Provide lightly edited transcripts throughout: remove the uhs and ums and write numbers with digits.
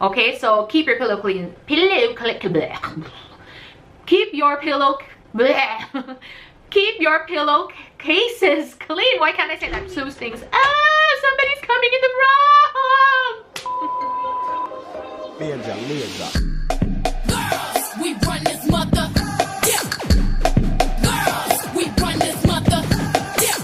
Okay, so keep your pillow clean. Keep your pillow keep your pillow cases clean. Why can't I say that? Those things. Ah, somebody's coming in the room. Girls, we run this mother. Yeah. Girls, we run this mother. Yeah.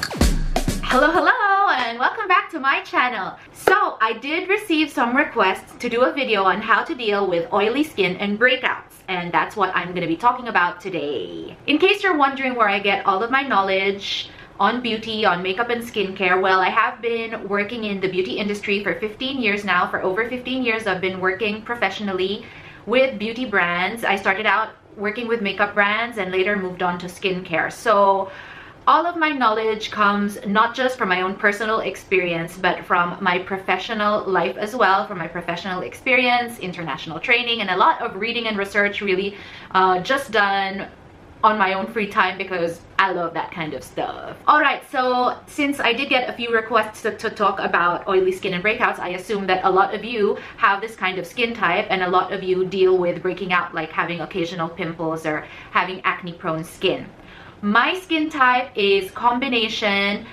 Hello, and welcome back to my channel. So I did receive some requests to do a video on how to deal with oily skin and breakouts, and that's what I'm going to be talking about today. In case you're wondering where I get all of my knowledge on beauty, on makeup and skincare, well, I have been working in the beauty industry for 15 years now. For over 15 years, I've been working professionally with beauty brands. I started out working with makeup brands and later moved on to skincare. So all of my knowledge comes not just from my own personal experience, but from my professional life as well, from my professional experience, international training, and a lot of reading and research really just done on my own free time because I love that kind of stuff. Alright, so since I did get a few requests to talk about oily skin and breakouts, I assume that a lot of you have this kind of skin type and a lot of you deal with breaking out, like having occasional pimples or having acne-prone skin. My skin type is combination,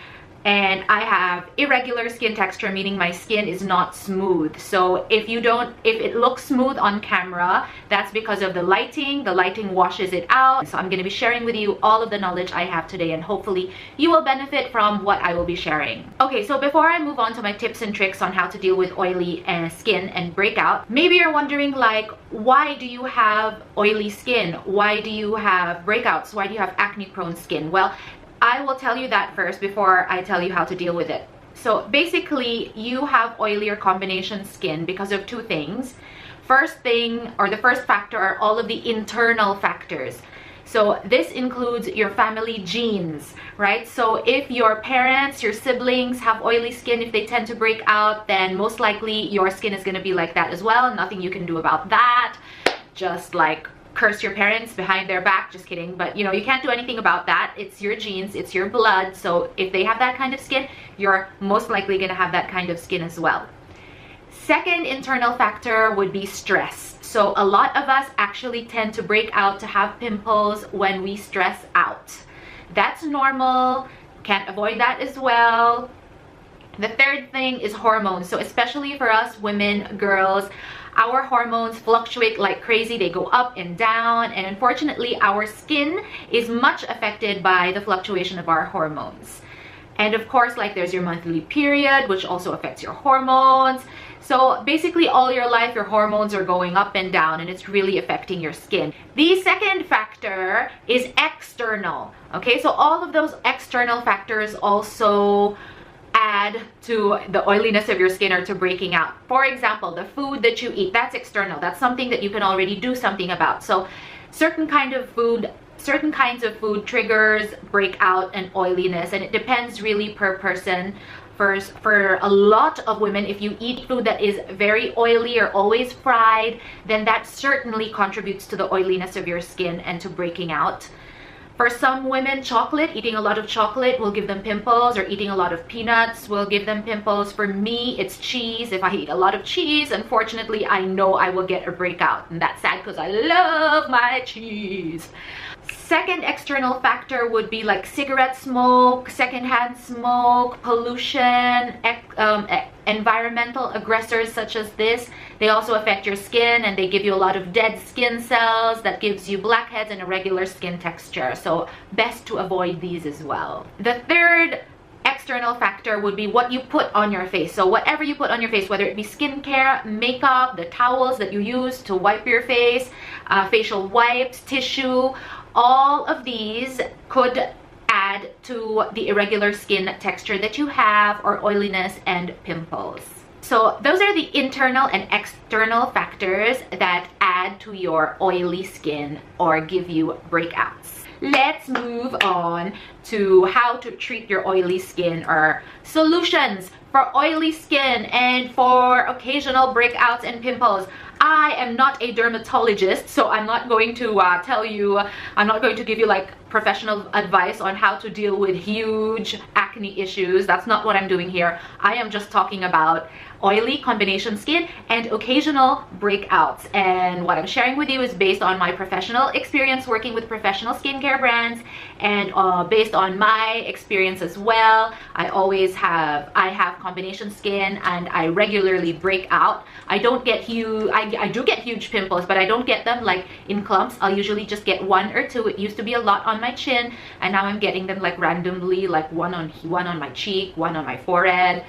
and I have irregular skin texture, meaning my skin is not smooth. So if it looks smooth on camera, that's because of the lighting. The lighting washes it out. So I'm going to be sharing with you all of the knowledge I have today, and hopefully you will benefit from what I will be sharing. Okay, so before I move on to my tips and tricks on how to deal with oily skin and breakout, maybe you're wondering, like, why do you have oily skin? Why do you have breakouts? Why do you have acne-prone skin? Well, I will tell you that first before I tell you how to deal with it. So basically, you have oily or combination skin because of two things. First thing, or the first factor, are all of the internal factors. So this includes your family genes, right? So if your parents, your siblings have oily skin, if they tend to break out, then most likely your skin is going to be like that as well. Nothing you can do about that. Just like curse your parents behind their back. Just kidding. But you know, you can't do anything about that. It's your genes, it's your blood. So if they have that kind of skin, you're most likely going to have that kind of skin as well. Second internal factor would be stress. So a lot of us actually tend to break out, to have pimples when we stress out. That's normal. Can't avoid that as well. The third thing is hormones. So especially for us women, girls, our hormones fluctuate like crazy. They go up and down, and unfortunately our skin is much affected by the fluctuation of our hormones. And of course, like, there's your monthly period, which also affects your hormones. So basically all your life your hormones are going up and down, and it's really affecting your skin. The second factor is external. Okay, so all of those external factors also add to the oiliness of your skin or to breaking out. For example, the food that you eat, that's external. That's something that you can already do something about. So certain kinds of food triggers breakout and oiliness, and it depends really per person. For a lot of women, if you eat food that is very oily or always fried, then that certainly contributes to the oiliness of your skin and to breaking out. For some women, chocolate, eating a lot of chocolate will give them pimples, or eating a lot of peanuts will give them pimples. For me, it's cheese. If I eat a lot of cheese, unfortunately, I know I will get a breakout. And that's sad because I love my cheese. Second external factor would be like cigarette smoke, secondhand smoke, pollution, environmental aggressors such as this. They also affect your skin, and they give you a lot of dead skin cells that gives you blackheads and irregular skin texture. So best to avoid these as well. The third external factor would be what you put on your face. So whatever you put on your face, whether it be skincare, makeup, the towels that you use to wipe your face, facial wipes, tissue, all of these could add to the irregular skin texture that you have, or oiliness and pimples. So those are the internal and external factors that add to your oily skin or give you breakouts. Let's move on to how to treat your oily skin, or solutions for oily skin and for occasional breakouts and pimples. I am not a dermatologist, so I'm not going to I'm not going to give you like professional advice on how to deal with huge acne issues. That's not what I'm doing here. I am just talking about oily combination skin and occasional breakouts, and what I'm sharing with you is based on my professional experience working with professional skincare brands, and based on my experience as well. I have combination skin and I regularly break out. I don't get huge, I do get huge pimples, but I don't get them like in clumps. I'll usually just get one or two. It used to be a lot on my chin, and now I'm getting them like randomly, like one on my cheek, one on my forehead.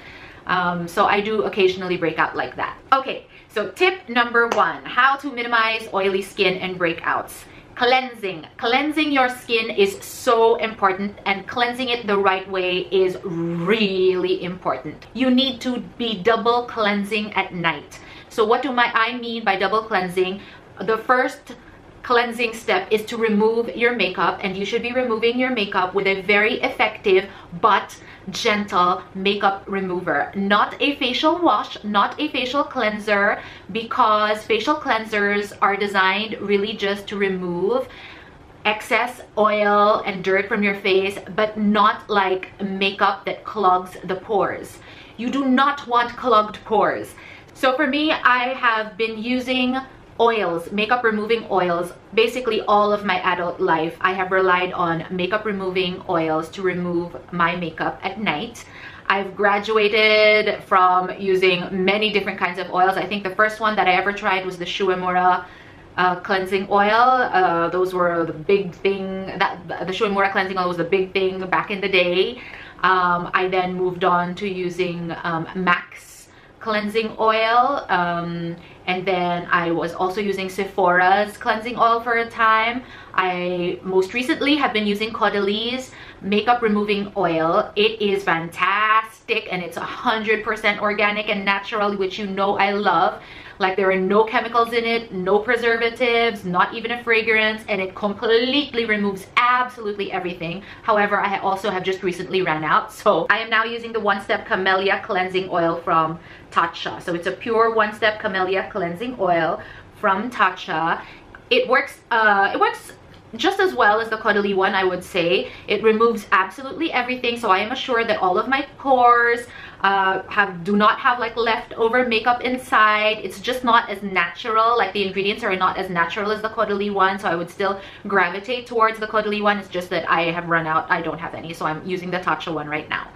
So I do occasionally break out like that. Okay, so tip number 1, how to minimize oily skin and breakouts. Cleansing. Cleansing your skin is so important, and cleansing it the right way is really important. You need to be double cleansing at night. So what do I mean by double cleansing? The first cleansing step is to remove your makeup, and you should be removing your makeup with a very effective but gentle makeup remover, not a facial wash, not a facial cleanser, because facial cleansers are designed really just to remove excess oil and dirt from your face, but not like makeup that clogs the pores. You do not want clogged pores. So for me, I have been using oils, makeup removing oils, basically all of my adult life. I have relied on makeup removing oils to remove my makeup at night. I've graduated from using many different kinds of oils. I think the first one that I ever tried was the Shuemura cleansing oil. Those were the big thing. The Shuemura cleansing oil was the big thing back in the day. I then moved on to using Max cleansing oil, and then I was also using Sephora's cleansing oil for a time. I most recently have been using Coty's makeup removing oil. It is fantastic, and it's 100% organic and natural, which you know I love. Like, there are no chemicals in it, no preservatives, not even a fragrance, and it completely removes absolutely everything. However, I also have just recently ran out, so I am now using the One Step Camellia cleansing oil from Tatcha. So it's a pure One Step Camellia cleansing oil from Tatcha. It works just as well as the Coty one, I would say. It removes absolutely everything, so I am assured that all of my pores do not have like leftover makeup inside. It's just not as natural, like the ingredients are not as natural as the Coty one, so I would still gravitate towards the Coty one. It's just that I have run out, I don't have any, so I'm using the Tatcha one right now.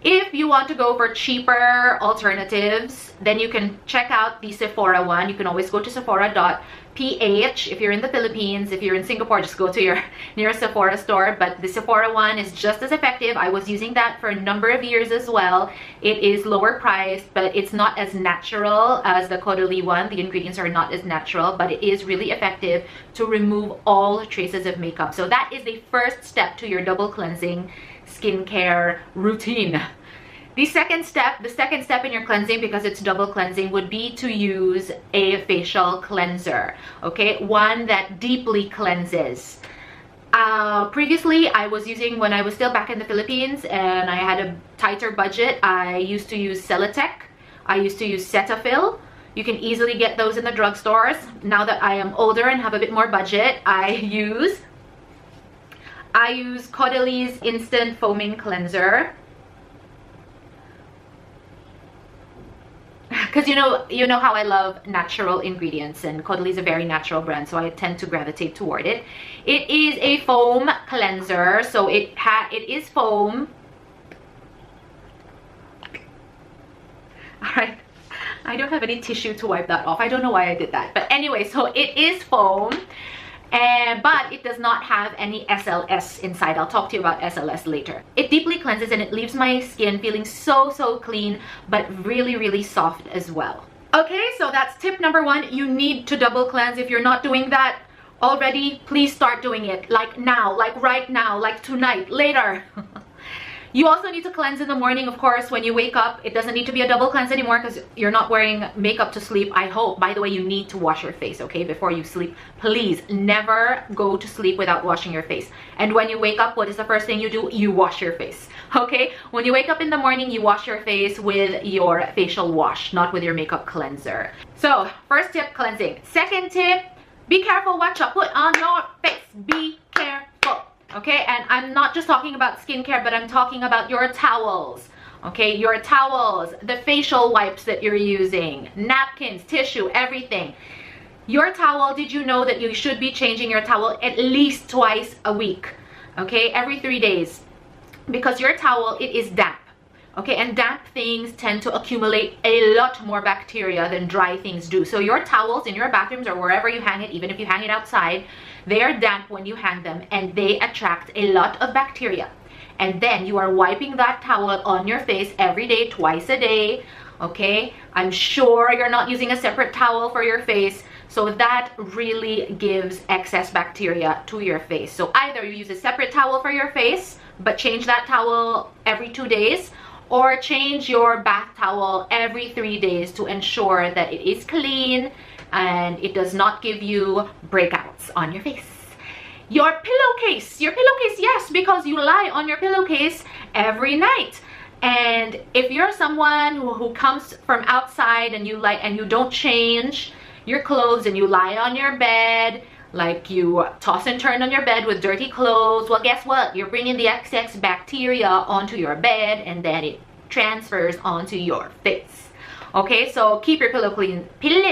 If you want to go for cheaper alternatives, then you can check out the Sephora one. You can always go to sephora.ph if you're in the Philippines. If you're in Singapore, just go to your nearest Sephora store. But the Sephora one is just as effective. I was using that for a number of years as well. It is lower priced, but it's not as natural as the Coty one. The ingredients are not as natural, but it is really effective to remove all traces of makeup. So that is the first step to your double cleansing skincare routine. The second step in your cleansing, because it's double cleansing, would be to use a facial cleanser, okay? One that deeply cleanses. Previously, I was using, when I was still back in the Philippines and I had a tighter budget, I used to use Celatec. I used to use Cetaphil. You can easily get those in the drugstores. Now that I am older and have a bit more budget, I use Coty's Instant Foaming Cleanser. Because you know how I love natural ingredients, and Coty is a very natural brand, so I tend to gravitate toward it. It is a foam cleanser, so it is foam. Alright, I don't have any tissue to wipe that off. I don't know why I did that, but anyway, so it is foam. But it does not have any SLS inside. I'll talk to you about SLS later. It deeply cleanses and it leaves my skin feeling so clean, but really soft as well. Okay, so that's tip number 1. You need to double cleanse. If you're not doing that already, please start doing it. Like now, like right now, like tonight, later. You also need to cleanse in the morning, of course, when you wake up. It doesn't need to be a double cleanse anymore because you're not wearing makeup to sleep, I hope. By the way, you need to wash your face, okay, before you sleep. Please never go to sleep without washing your face. And when you wake up, what is the first thing you do? You wash your face, okay? When you wake up in the morning, you wash your face with your facial wash, not with your makeup cleanser. So, first tip, cleansing. Second tip, be careful what you put on your face. Be careful. Okay, and I'm not just talking about skincare, but I'm talking about your towels. Okay, your towels, the facial wipes that you're using, napkins, tissue, everything. Your towel, did you know that you should be changing your towel at least twice a week? Okay, every 3 days. Because your towel, it is damp. Okay, and damp things tend to accumulate a lot more bacteria than dry things do. So your towels in your bathrooms or wherever you hang it, even if you hang it outside, they are damp when you hang them and they attract a lot of bacteria. And then you are wiping that towel on your face every day, twice a day. Okay, I'm sure you're not using a separate towel for your face. So that really gives excess bacteria to your face. So either you use a separate towel for your face, but change that towel every 2 days, or change your bath towel every 3 days to ensure that it is clean and it does not give you breakouts on your face. Your pillowcase, yes, because you lie on your pillowcase every night. And if you're someone who comes from outside and you don't change your clothes and you lie on your bed, like you toss and turn on your bed with dirty clothes, well, guess what? You're bringing the excess bacteria onto your bed and then it transfers onto your face. Okay, so keep your pillow clean. Keep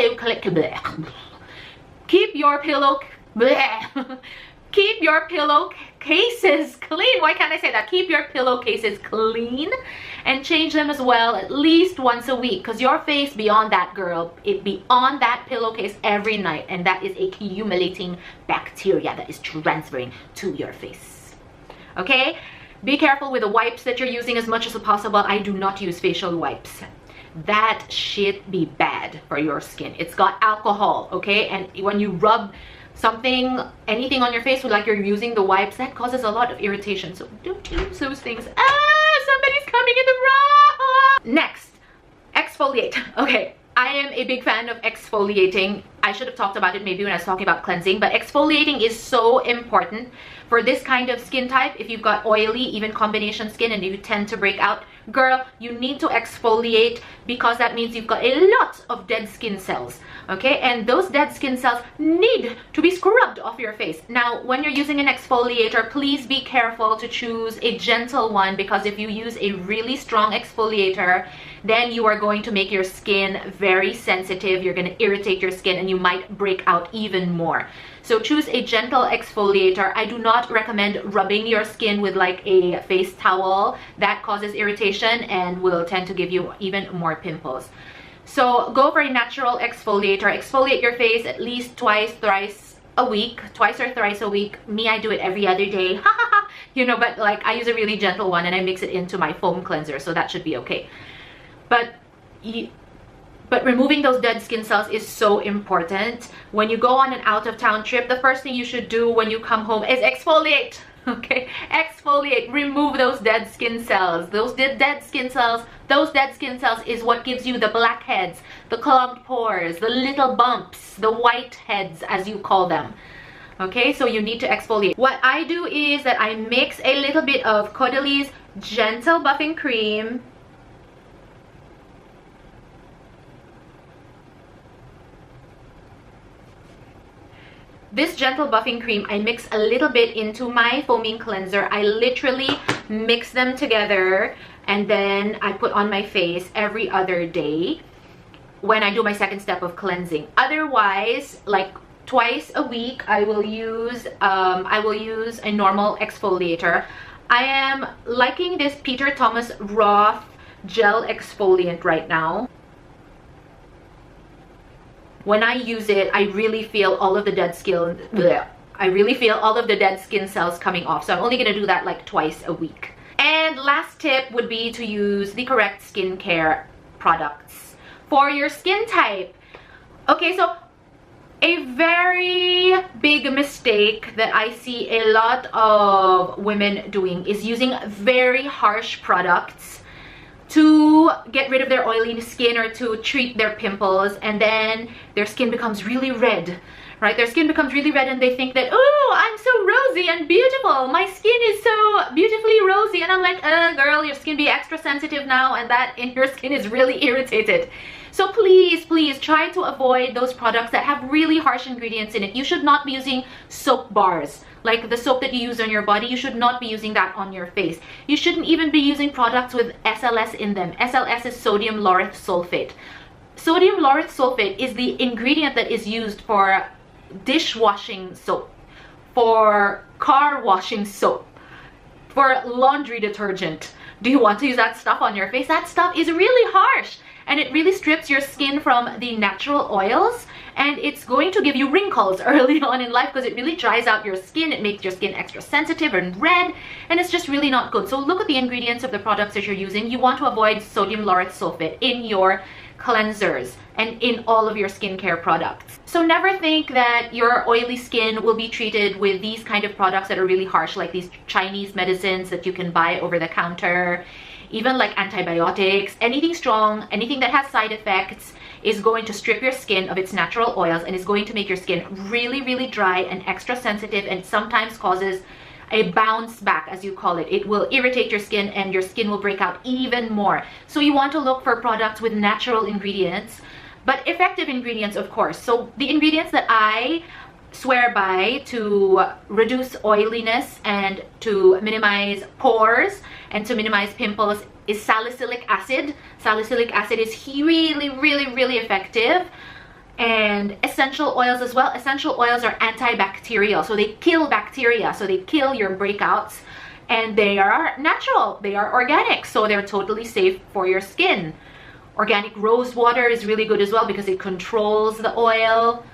your pillowcases clean. Why can't I say that? Keep your pillowcases clean and change them as well at least once a week, because your face, beyond that, girl, it be on that pillowcase every night, and that is accumulating bacteria that is transferring to your face. Okay, be careful with the wipes that you're using as much as possible. I do not use facial wipes. That shit be bad for your skin. It's got alcohol, okay? And when you rub something, anything on your face with, like you're using the wipes, that causes a lot of irritation. So don't use those things. Ah, somebody's coming in the room. Next, exfoliate. Okay, I am a big fan of exfoliating. I should have talked about it maybe when I was talking about cleansing, but exfoliating is so important for this kind of skin type. If you've got oily, even combination skin, and you tend to break out, girl, you need to exfoliate, because that means you've got a lot of dead skin cells. Okay, and those dead skin cells need to be scrubbed off your face. Now, when you're using an exfoliator, please be careful to choose a gentle one, because if you use a really strong exfoliator, then you are going to make your skin very sensitive. You're going to irritate your skin and you might break out even more. So choose a gentle exfoliator. I do not recommend rubbing your skin with like a face towel. That causes irritation and will tend to give you even more pimples. So go for a natural exfoliator. Exfoliate your face at least twice or thrice a week. Me, I do it every other day. You know, but like I use a really gentle one and I mix it into my foam cleanser, so that should be okay. But removing those dead skin cells is so important. When you go on an out-of-town trip, the first thing you should do when you come home is exfoliate. Okay, exfoliate, remove those dead skin cells. Those dead skin cells is what gives you the blackheads, the clogged pores, the little bumps, the whiteheads as you call them. Okay, so you need to exfoliate. What I do is that I mix a little bit of Coty's Gentle Buffing Cream. This Gentle Buffing Cream, I mix a little bit into my foaming cleanser. I literally mix them together and then I put on my face every other day when I do my second step of cleansing. Otherwise, like twice a week, I will use a normal exfoliator. I am liking this Peter Thomas Roth Gel Exfoliant right now. When I use it, I really feel all of the dead skin. I really feel all of the dead skin cells coming off. So I'm only gonna do that like twice a week. And last tip would be to use the correct skincare products for your skin type. Okay, so A very big mistake that I see a lot of women doing is using very harsh products to get rid of their oily skin or to treat their pimples, and then their skin becomes really red, right? Their skin becomes really red and they think that, oh, I'm so rosy and beautiful. My skin is so beautifully rosy. And I'm like, girl, your skin be extra sensitive now, and that in your skin is really irritated. So please, please try to avoid those products that have really harsh ingredients in it. You should not be using soap bars. Like the soap that you use on your body, you should not be using that on your face. You shouldn't even be using products with SLS in them. SLS is sodium lauryl sulfate. Sodium lauryl sulfate is the ingredient that is used for dishwashing soap, for car washing soap, for laundry detergent. Do you want to use that stuff on your face? That stuff is really harsh, and it really strips your skin from the natural oils, and it's going to give you wrinkles early on in life because it really dries out your skin. It makes your skin extra sensitive and red, and it's just really not good. So look at the ingredients of the products that you're using. You want to avoid sodium lauryl sulfate in your cleansers and in all of your skincare products. So never think that your oily skin will be treated with these kind of products that are really harsh, like these Chinese medicines that you can buy over the counter, even like antibiotics. Anything strong, anything that has side effects is going to strip your skin of its natural oils and is going to make your skin really, really dry and extra sensitive, and sometimes causes a bounce back, as you call it. It will irritate your skin and your skin will break out even more. So you want to look for products with natural ingredients, but effective ingredients, of course. So the ingredients that I swear by to reduce oiliness and to minimize pores and to minimize pimples is salicylic acid. Salicylic acid is really, really, really effective. And essential oils as well. Essential oils are antibacterial, so they kill bacteria, so they kill your breakouts, and they are natural, they are organic, so they're totally safe for your skin. Organic rose water is really good as well because it controls the oil.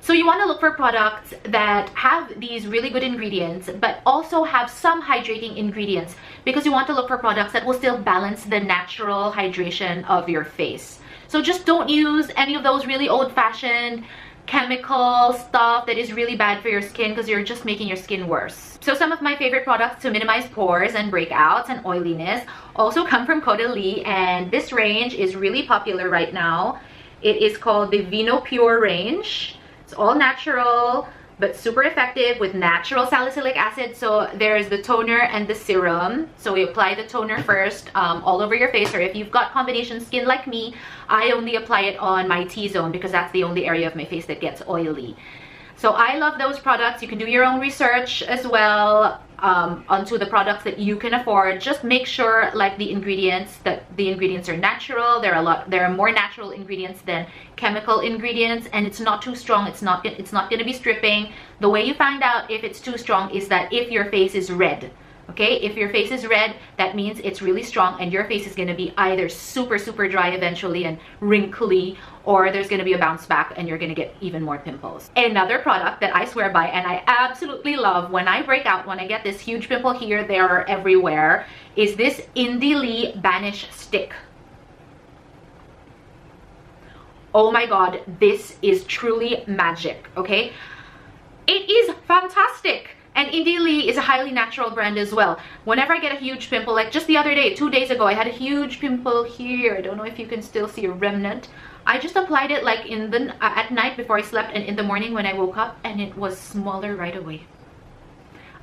So you want to look for products that have these really good ingredients but also have some hydrating ingredients, because you want to look for products that will still balance the natural hydration of your face. So just don't use any of those really old-fashioned chemical stuff that is really bad for your skin, because you're just making your skin worse. So some of my favorite products to minimize pores and breakouts and oiliness also come from Coty, and this range is really popular right now. It is called the Coty Pure range. It's all natural but super effective with natural salicylic acid. So there's the toner and the serum. So we apply the toner first all over your face, or if you've got combination skin like me, I only apply it on my T-zone because that's the only area of my face that gets oily. So I love those products. You can do your own research as well onto the products that you can afford. Just make sure, like, the ingredients are natural. There are more natural ingredients than chemical ingredients, and it's not too strong. It's not going to be stripping. The way you find out if it's too strong is that if your face is red. Okay, if your face is red, that means it's really strong, and your face is going to be either super, super dry eventually and wrinkly, or there's going to be a bounce back and you're going to get even more pimples. Another product that I swear by and I absolutely love when I break out, when I get this huge pimple here, there, or everywhere, is this Indie Lee Banish Stick. Oh my god, this is truly magic, okay? It is fantastic. And Indie Lee is a highly natural brand as well. Whenever I get a huge pimple, like just the other day, 2 days ago, I had a huge pimple here. I don't know if you can still see a remnant. I just applied it like at night before I slept, and in the morning when I woke up, and it was smaller right away.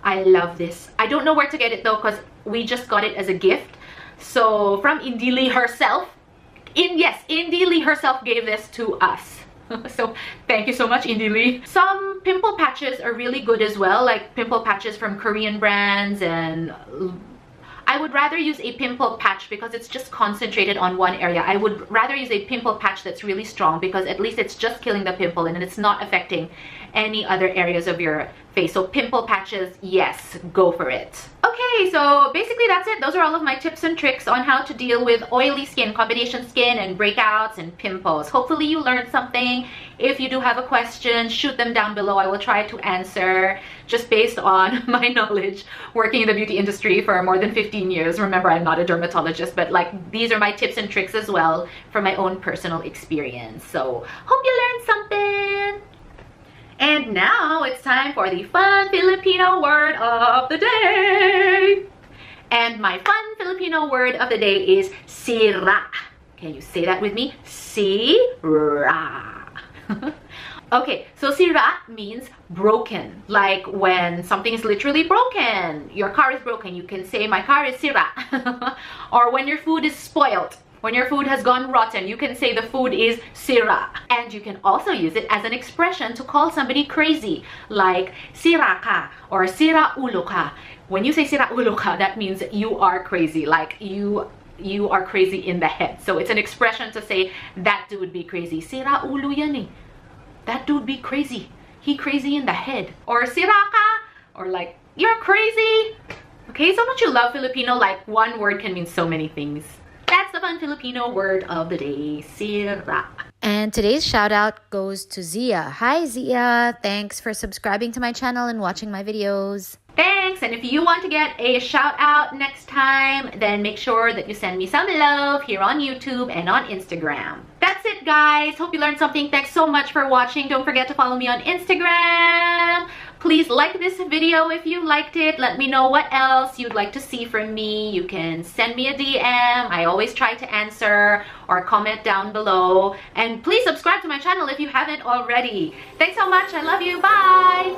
I love this. I don't know where to get it though, because we just got it as a gift. So from Indie Lee herself. Yes, Indie Lee herself gave this to us. So thank you so much, Indie Lee. Some pimple patches are really good as well, like pimple patches from Korean brands, and I would rather use a pimple patch because it's just concentrated on one area. I would rather use a pimple patch that's really strong, because at least it's just killing the pimple and it's not affecting any other areas of your face. So pimple patches, yes, go for it. Okay, so basically that's it. Those are all of my tips and tricks on how to deal with oily skin, combination skin, and breakouts and pimples. Hopefully you learned something. If you do have a question, shoot them down below. I will try to answer just based on my knowledge working in the beauty industry for more than 15 years. Remember, I'm not a dermatologist, but like these are my tips and tricks as well from my own personal experience. So hope you learned something. And now it's time for the fun Filipino word of the day. And my fun Filipino word of the day is sira. Can you say that with me? Sira. Okay, so sira means broken. Like when something is literally broken. Your car is broken. You can say, my car is sira. Or when your food is spoiled. When your food has gone rotten, you can say the food is sira. And you can also use it as an expression to call somebody crazy. Like sira ka or sira ulo ka. When you say sira ulo ka, that means you are crazy. Like you are crazy in the head. So it's an expression to say that dude be crazy. Sira ulo yan eh. That dude be crazy. He crazy in the head. Or sira ka, or like you're crazy. Okay, so don't you love Filipino? Like one word can mean so many things. That's the fun Filipino word of the day, sira. And today's shout out goes to Zia. Hi Zia, thanks for subscribing to my channel and watching my videos. Thanks, and if you want to get a shout out next time, then make sure that you send me some love here on YouTube and on Instagram. That's it guys, hope you learned something. Thanks so much for watching. Don't forget to follow me on Instagram. Please like this video if you liked it. Let me know what else you'd like to see from me. You can send me a DM. I always try to answer, or comment down below. And please subscribe to my channel if you haven't already. Thanks so much. I love you. Bye.